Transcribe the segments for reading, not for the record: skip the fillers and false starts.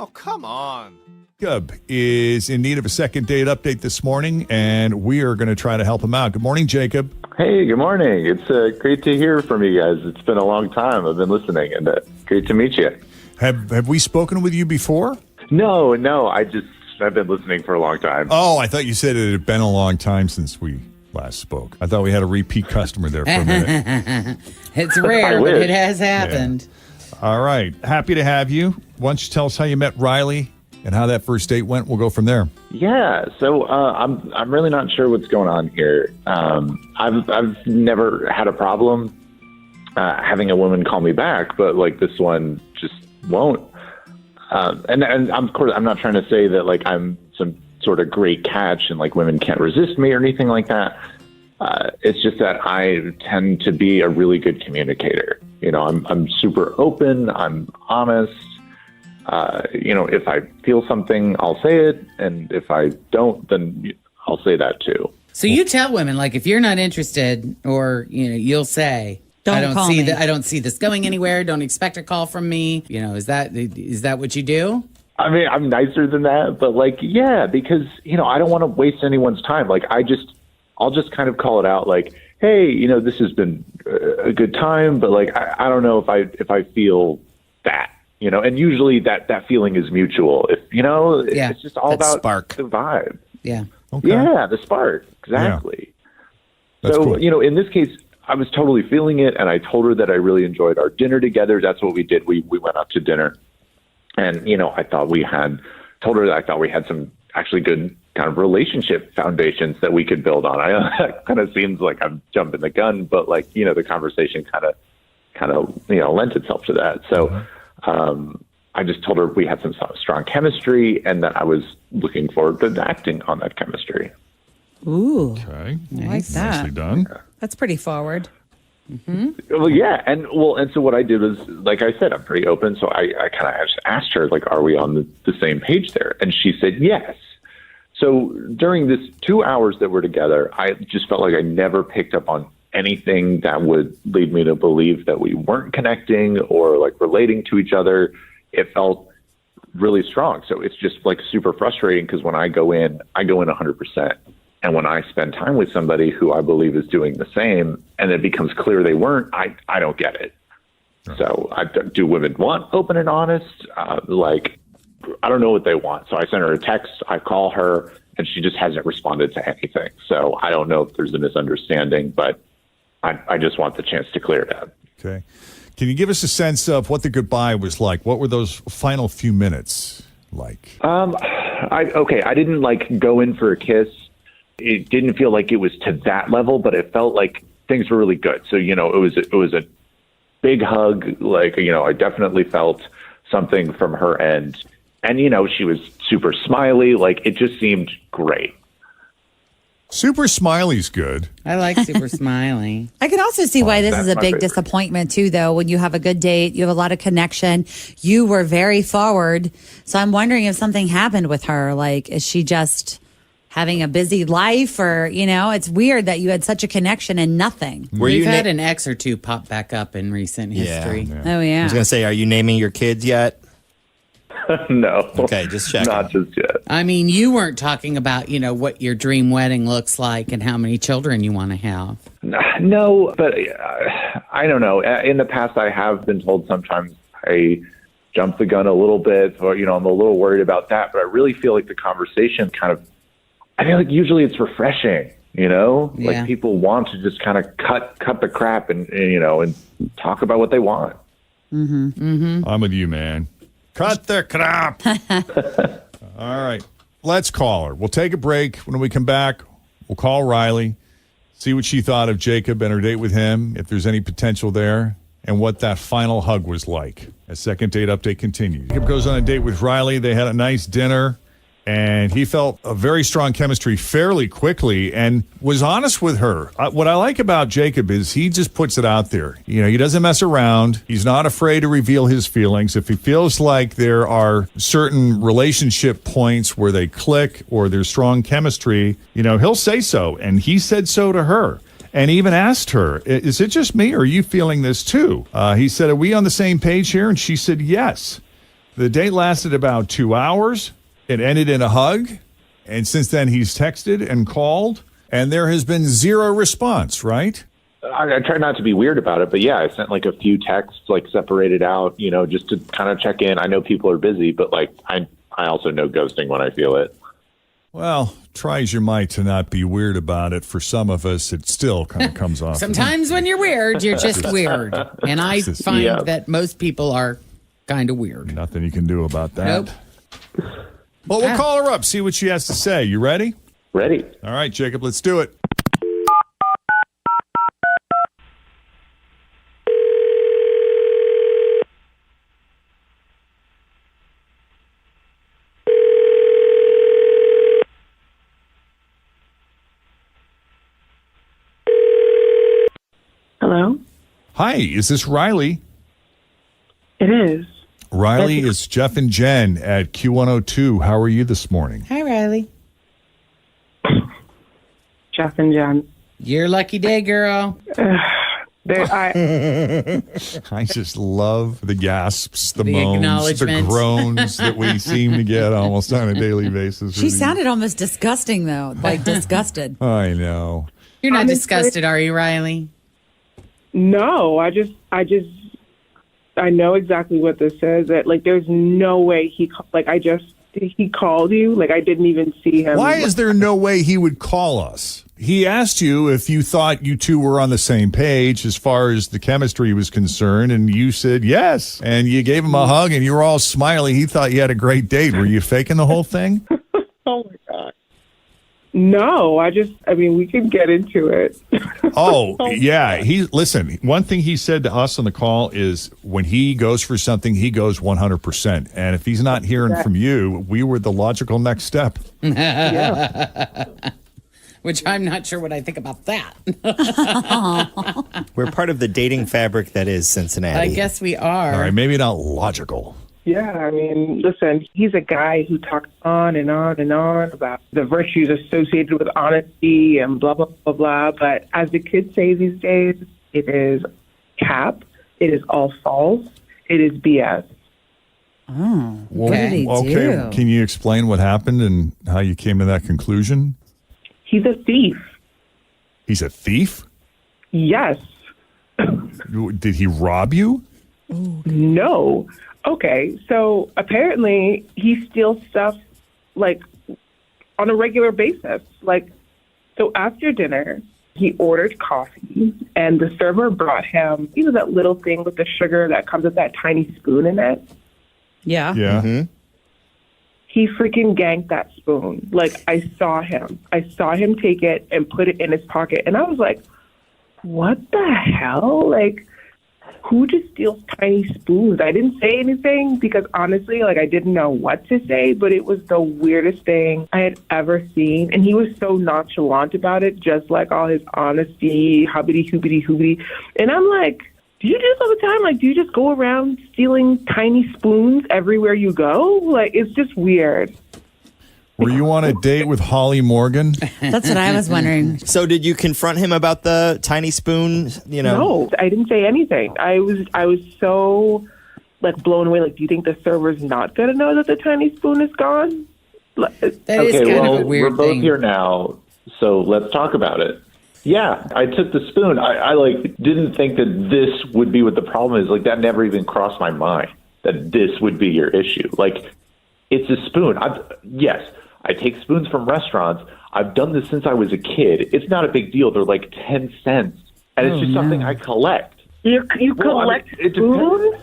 Oh, come on. Jacob is in need of a second date update this morning, and we are going to try to help him out. Good morning, Jacob. Hey, good morning. It's great to hear from you guys. It's been a long time. I've been listening, and great to meet you. Have we spoken with you before? No. I've been listening for a long time. Oh, I thought you said it had been a long time since we last spoke. I thought we had a repeat customer there for a minute. It's rare, but it has happened. Yeah. All right. Happy to have you. Why don't you tell us how you met Riley and how that first date went? We'll go from there. Yeah. So I'm really not sure what's going on here. I've never had a problem having a woman call me back, but like this one just won't. And of course, I'm not trying to say that like I'm some sort of great catch and like women can't resist me or anything like that. It's just that I tend to be a really good communicator. You know, I'm super open. I'm honest. If I feel something, I'll say it. And if I don't, then I'll say that too. So you tell women, like, if you're not interested, or, you'll say, I don't see this going anywhere. Don't expect a call from me. Is that what you do? I mean, I'm nicer than that, but like, yeah, because, I don't want to waste anyone's time. Like, I'll just kind of call it out like, hey, this has been a good time, but like, I don't know if I feel that, and usually that feeling is mutual. It's just all about spark. The vibe. Yeah. Okay. Yeah. The spark. Exactly. Yeah. That's so, cool. In this case, I was totally feeling it, and I told her that I really enjoyed our dinner together. That's what we did. We went out to dinner, and I thought we had some actually good kind of relationship foundations that we could build on. It kind of seems like I'm jumping the gun, but like the conversation kind of lent itself to that. So I just told her we had some strong chemistry, and that I was looking forward to acting on that chemistry. Ooh. Okay. I like that. Nicely done. That's pretty forward. Mm-hmm. Well, yeah. And so what I did was, like I said, I'm pretty open. So I kind of just asked her, like, are we on the same page there? And she said, yes. So during this 2 hours that we're together, I just felt like I never picked up on anything that would lead me to believe that we weren't connecting or like relating to each other. It felt really strong. So it's just like super frustrating because when I go in 100%. And when I spend time with somebody who I believe is doing the same, and it becomes clear they weren't, I don't get it. Right. So do women want open and honest? I don't know what they want. So I sent her a text, I call her, and she just hasn't responded to anything. So I don't know if there's a misunderstanding, but I just want the chance to clear it up. Okay. Can you give us a sense of what the goodbye was like? What were those final few minutes like? I didn't like go in for a kiss. It didn't feel like it was to that level, but it felt like things were really good. So, it was a big hug. Like, I definitely felt something from her end. And, she was super smiley. Like, it just seemed great. Super smiley's good. I like super smiley. I can also see why this is a big favorite. disappointment too, though. When you have a good date, you have a lot of connection. You were very forward. So I'm wondering if something happened with her. Like, is she just having a busy life, or, it's weird that you had such a connection and nothing. We've had an ex or two pop back up in recent history. Yeah. Oh, yeah. I was going to say, are you naming your kids yet? No. Okay, just checking. Not just yet. I mean, you weren't talking about, what your dream wedding looks like and how many children you want to have. No, but I don't know. In the past, I have been told sometimes I jump the gun a little bit, or, I'm a little worried about that. But I really feel like the conversation I feel like usually it's refreshing, like people want to just kind of cut the crap and talk about what they want. Mm-hmm. Mm-hmm. I'm with you, man. Cut the crap. All right. Let's call her. We'll take a break. When we come back, we'll call Riley, see what she thought of Jacob and her date with him, if there's any potential there, and what that final hug was like. A second date update continues. Jacob goes on a date with Riley. They had a nice dinner, and he felt a very strong chemistry fairly quickly and was honest with her. What I like about Jacob is he just puts it out there. He doesn't mess around. He's not afraid to reveal his feelings. If he feels like there are certain relationship points where they click or there's strong chemistry, he'll say so. And he said so to her. And even asked her, is it just me or are you feeling this too? He said, are we on the same page here? And she said, yes. The date lasted about 2 hours. It ended in a hug. And since then, he's texted and called, and there has been zero response, right? I try not to be weird about it, but yeah, I sent like a few texts, like separated out, just to kind of check in. I know people are busy, but like I also know ghosting when I feel it. Well, try as you might to not be weird about it. For some of us, it still kind of comes off. Sometimes when you're weird, you're just weird. And I find that most people are kind of weird. Nothing you can do about that. Nope. Well, we'll call her up, see what she has to say. You ready? Ready. All right, Jacob, let's do it. Hello? Hi, is this Riley? It is. Riley, it's Jeff and Jen at Q102. How are you this morning? Hi, Riley. Jeff and Jenn. Your lucky day, girl. I just love the gasps, the moans, the acknowledgement. groans that we seem to get almost on a daily basis. She sounded almost disgusting, though. Like disgusted. I know. You're not disgusted, are you, Riley? No, I know exactly what this says. That like, there's no way he called you. Like, I didn't even see him. Why is there no way he would call us? He asked you if you thought you two were on the same page as far as the chemistry was concerned, and you said yes. And you gave him a hug, and you were all smiley. He thought you had a great date. Were you faking the whole thing? Oh my God. No, we can get into it. Oh, yeah. Listen, one thing he said to us on the call is when he goes for something, he goes 100%. And if he's not hearing from you, we were the logical next step. Yeah. Which I'm not sure what I think about that. We're part of the dating fabric that is Cincinnati. I guess we are. All right, maybe not logical. Yeah, listen, he's a guy who talks on and on and on about the virtues associated with honesty and blah, blah, blah, blah. But as the kids say these days, it is cap. It is all false. It is BS. Oh, what did he do? Can you explain what happened and how you came to that conclusion? He's a thief. He's a thief? Yes. Did he rob you? No. Okay, so apparently he steals stuff, like, on a regular basis. Like, so after dinner, he ordered coffee, and the server brought him, that little thing with the sugar that comes with that tiny spoon in it? Yeah. Yeah. Mm-hmm. He freaking ganked that spoon. Like, I saw him take it and put it in his pocket, and I was like, what the hell? Like, who just steals tiny spoons? I didn't say anything because honestly, like, I didn't know what to say, but it was the weirdest thing I had ever seen. And he was so nonchalant about it, just like all his honesty, hubbity, hoobity, hoobity. And I'm like, do you do this all the time? Like, do you just go around stealing tiny spoons everywhere you go? Like, it's just weird. Were you on a date with Holly Morgan? That's what I was wondering. So did you confront him about the tiny spoon? No, I didn't say anything. I was so like blown away. Like, do you think the server's not going to know that the tiny spoon is gone? That is kind of a weird we're both thing. here now, so let's talk about it. Yeah, I took the spoon. I didn't think that this would be what the problem is. Like, that never even crossed my mind that this would be your issue. Like, it's a spoon. Yes, I take spoons from restaurants. I've done this since I was a kid. It's not a big deal. They're like 10 cents. And it's just something I collect. You collect spoons?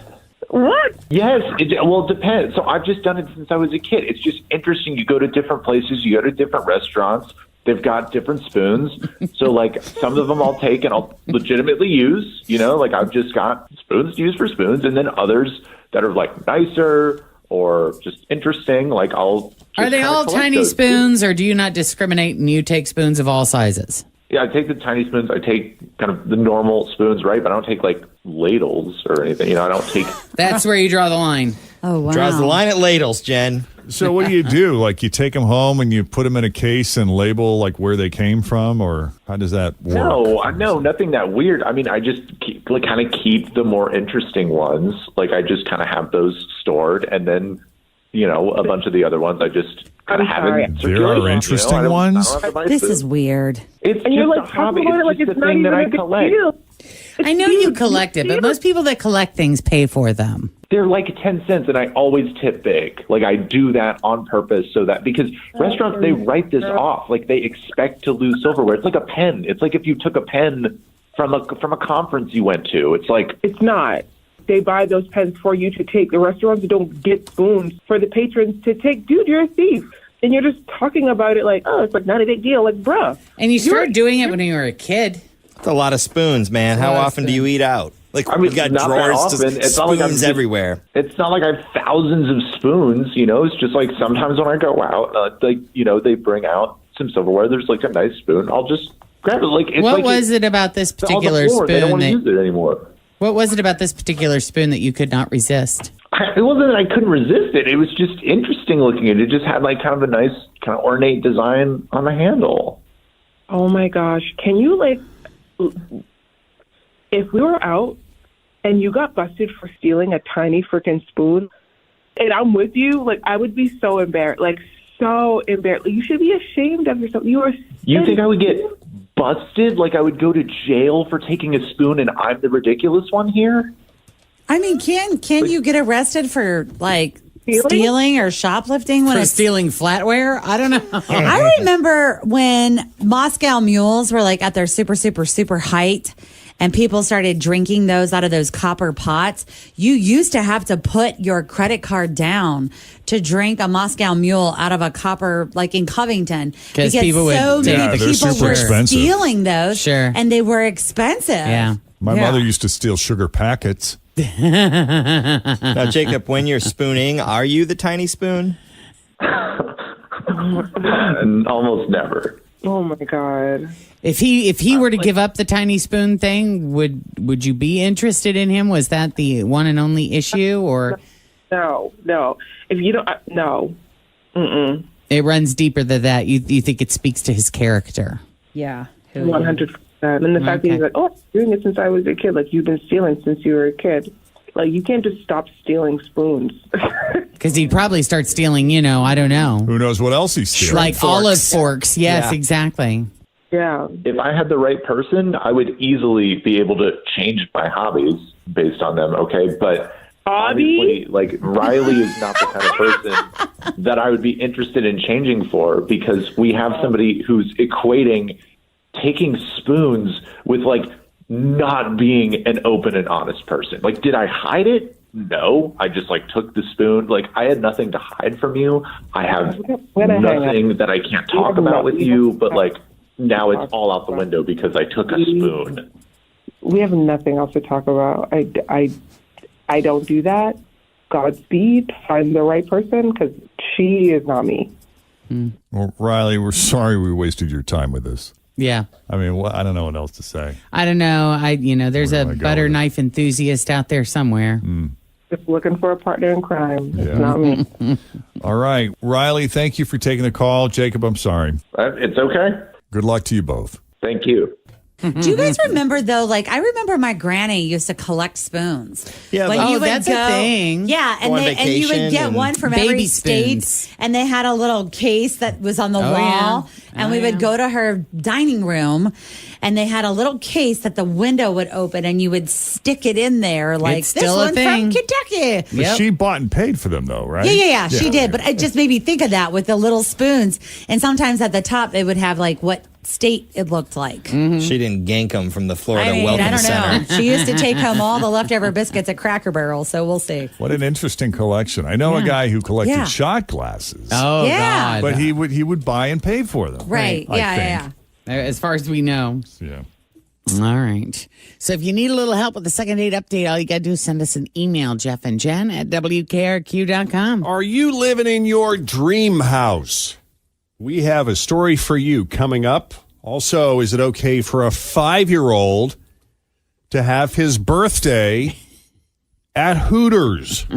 What? Yes. It depends. So I've just done it since I was a kid. It's just interesting. You go to different places. You go to different restaurants. They've got different spoons. So, like, some of them I'll take and I'll legitimately use. Like, I've just got spoons to use for spoons. And then others that are, like, nicer or just interesting, like, I'll just Are they all tiny spoons, or do you not discriminate and you take spoons of all sizes? Yeah, I take the tiny spoons. I take kind of the normal spoons, right? But I don't take, like, ladles or anything. I don't take... That's where you draw the line. Oh, wow. Draws the line at ladles, Jen. So what do? Like, you take them home and you put them in a case and label, like, where they came from, or how does that work? No, nothing that weird. I mean, I just like kind of keep the more interesting ones. Like I just kind of have those stored, and then a bunch of the other ones I just kind of have in circulation. There are interesting ones. This is weird. It's And you're just like a hobby. talking about it like It's it's just a not thing even that I a big collect. deal. I know you collect it, but most people that collect things pay for them. They're like 10 cents, and I always tip big. Like I do that on purpose so that because restaurants, they write this off. Like they expect to lose silverware. It's like a pen. It's like if you took a pen from a conference you went to. It's like It's not. They buy those pens for you to take. The restaurants don't get spoons for the patrons to take. Dude, you're a thief. And you're just talking about it like, oh, it's like not a big deal. Like, bruh. And you started doing it when you were a kid. It's a lot of spoons, man. How often do you eat out? Like, I mean, we got not that drawers often. to It's not like I'm spoons just- everywhere. It's not like I have thousands of spoons, It's just like sometimes when I go out, they bring out some silverware. There's like a nice spoon. I'll just grab it. Like, it's What like was it about this it's on the particular floor. They don't spoon want to use it anymore. What was it about this particular spoon that you could not resist? It wasn't that I couldn't resist it. It was just interesting looking at it. It just had like kind of a nice, kind of ornate design on the handle. Oh my gosh. Can you if we were out and you got busted for stealing a tiny freaking spoon and I'm with you, like I would be so embarrassed. Like so embarrassed. You should be ashamed of yourself. You think I would get busted? Like I would go to jail for taking a spoon and I'm the ridiculous one here? I mean, can you get arrested for like stealing or shoplifting when For it's stealing flatware? I don't know. I remember when Moscow mules were like at their super, super, super height and people started drinking those out of those copper pots. You used to have to put your credit card down to drink a Moscow mule out of a copper, like in Covington. Because people would so take many they're people super were expensive. stealing those. Sure. And they were expensive. Yeah. My mother used to steal sugar packets. Now, Jacob, when you're spooning, are you the tiny spoon? Almost never. Oh my God. If he were to give up the tiny spoon thing, would you be interested in him? Was that the one and only issue, or No. If you don't, no. Mm-mm. it runs deeper than that? You think it speaks to his character? Yeah. 100%. And the fact that he's like, oh, I've been doing it since I was a kid. Like, you've been stealing since you were a kid. Like, you can't just stop stealing spoons. Because he'd probably start stealing, I don't know, Who knows what else he's stealing? like olive forks. Yes, Yeah. exactly. Yeah. If I had the right person, I would easily be able to change my hobbies based on them, okay? But obviously, like, Riley is not the kind of person that I would be interested in changing for because we have somebody who's equating taking spoons with, like, not being an open and honest person. Like, did I hide it? No. I just, like, took the spoon. Like, I had nothing to hide from you. I have nothing that I can't talk about with you, but, like, now it's all out the window because I took a spoon. We have nothing else to talk about. I don't do that. Godspeed. Find the right person because she is not me. Well, Riley, we're sorry we wasted your time with this. Yeah. I mean, I don't know what else to say. I don't know. There's Where a do I go butter with it? knife enthusiast out there somewhere. Just looking for a partner in crime. Yeah. It's not me. All right. Riley, thank you for taking the call. Jacob, I'm sorry. It's okay. Good luck to you both. Thank you. Do you guys remember though? Like I remember my granny used to collect spoons. Yeah, When the- you would that's a thing. Yeah, and Go on and you would vacation get and- one from Baby every spoons. state, and they had a little case that was on the Oh, wall, yeah. and Oh, we would yeah. go to her dining room, and they had a little case that the window would open, and you would stick it in there, like It's this still a one thing. from Kentucky. But Yep. she bought and paid for them, though, right? Yeah, she did. But it just made me think of that with the little spoons. And sometimes at the top, they would have like what state it looked like. She didn't gank them from the Florida I mean, Welcome I don't Center. know. She used to take home all the leftover biscuits at Cracker Barrel, so we'll see. What an interesting collection. I know a guy who collected Yeah. shot glasses, Oh, Yeah. God. but he would buy and pay for them. Right. I Yeah. think. As far as we know. Yeah. All right. So if you need a little help with the second date update, all you got to do is send us an email, Jeff and Jen at WKRQ.com. Are you living in your dream house? We have a story for you coming up. Also, is it okay for a 5-year-old to have his birthday at Hooters?